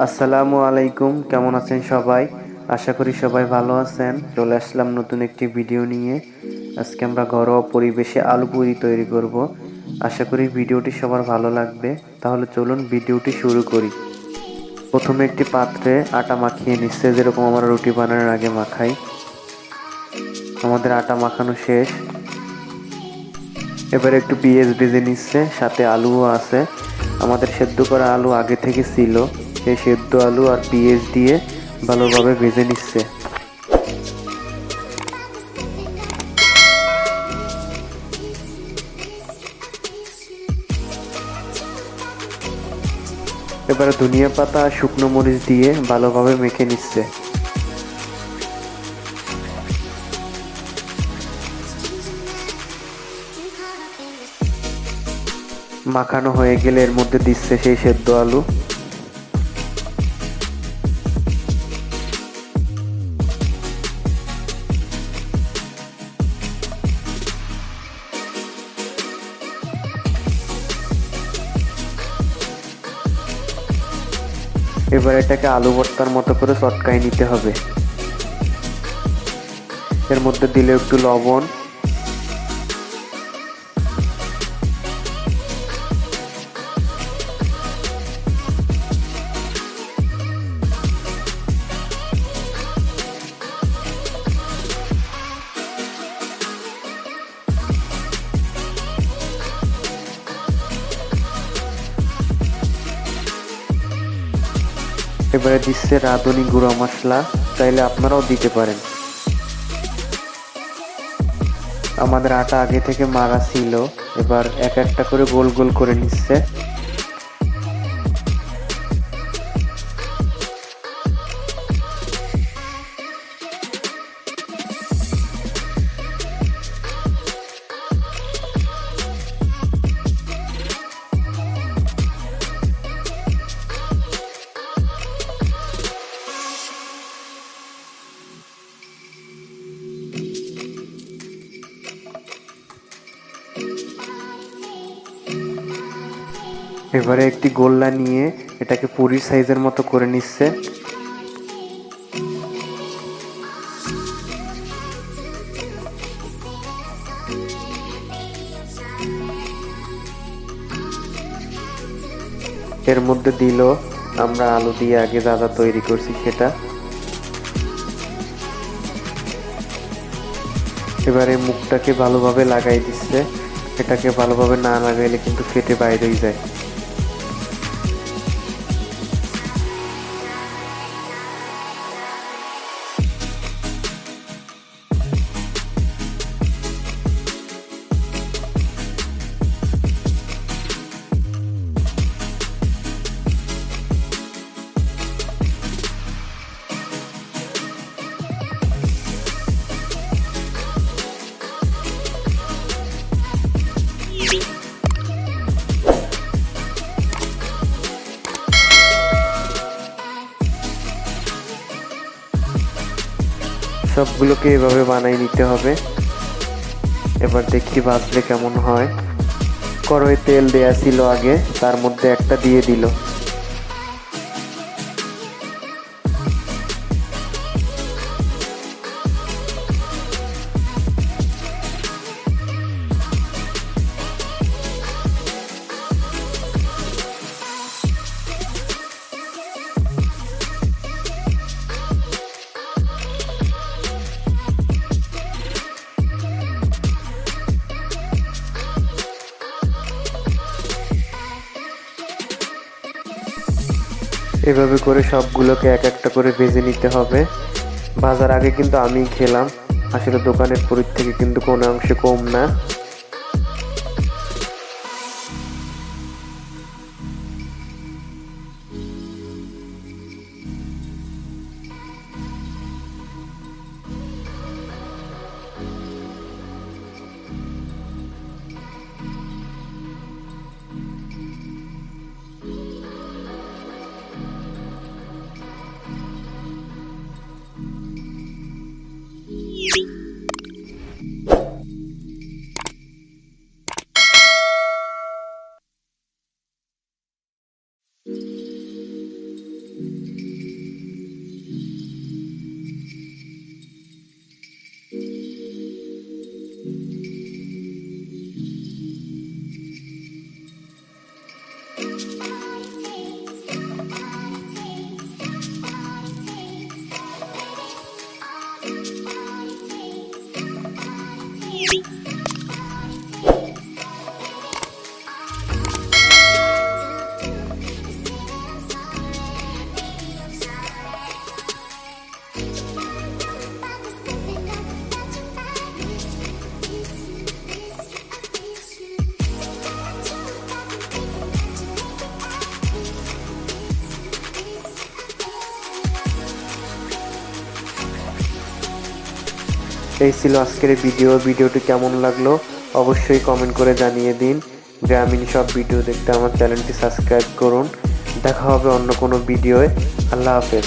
আসসালামু আলাইকুম, কেমন আছেন সবাই? আশা করি সবাই ভালো আছেন। চলে আসলাম নতুন একটি ভিডিও নিয়ে। আজকে আমরা ঘরোয়া পরিবেশে আলু পুরি তৈরি করব। আশা করি ভিডিওটি সবার ভালো লাগবে। তাহলে চলুন ভিডিওটি শুরু করি। প্রথমে একটি পাত্রে আটা মাখিয়ে নিচ্ছে, যেরকম আমরা রুটি বানানোর আগে মাখাই। আমাদের আটা মাখানো শেষ। এবারে একটু পেঁয়াজ ভেজে নিচ্ছে, সাথে আলুও আছে। আমাদের সেদ্ধ করা আলু আগে থেকে ছিল, সেই সেদ্ধ আলু আর পেঁয়াজ দিয়ে ভালোভাবে ভেজে নিচ্ছে। এবারে ধনিয়া পাতা আর শুকনো মরিচ দিয়ে ভালোভাবে মেখে নিচ্ছে। মাখানো হয়ে গেলে এর মধ্যে দিচ্ছে সেই সেদ্ধ আলু। এবার এটাকে আলু ভর্তার মতো করে চটকাই নিতে হবে। এর মধ্যে দিলে একটু লবণ, এবারে দিচ্ছে রাঁধুনি গুঁড়ো মশলা, চাইলে আপনারাও দিতে পারেন। আমাদের আটা আগে থেকে মারা ছিল, এবার এক একটা করে গোল গোল করে নিচ্ছে। এবারে একটি গোল্লা নিয়ে এটাকে পুরির সাইজের মতো করে নিচ্ছে। এর মধ্যে দিল আমরা আলু দিয়ে আগে যা যা তৈরি করছি সেটা। এবারে মুখটাকে ভালোভাবে লাগাই দিচ্ছে। এটাকে ভালোভাবে না লাগাইলে কিন্তু ফেটে বাইরেই যায়। সবগুলোকে এভাবে বানাই নিতে হবে। এবার দেখি ভাজলে কেমন হয়। কড়াইয়ে তেল দেয়া ছিল আগে, তার মধ্যে একটা দিয়ে দিল। এভাবে করে সবগুলোকে এক একটা করে ভেজে নিতে হবে। ভাজার আগে কিন্তু আমি খেলাম, আসলে দোকানের পুরীর থেকে কিন্তু কোনো অংশে কম না। এই ছিল আজকের ভিডিওটি কেমন লাগলো অবশ্যই কমেন্ট করে জানিয়ে দিন। গ্রামীণ সব ভিডিও দেখতে আমার চ্যানেলটি সাবস্ক্রাইব করুন। দেখা হবে অন্য কোনো ভিডিওয়ে। আল্লাহ হাফেজ।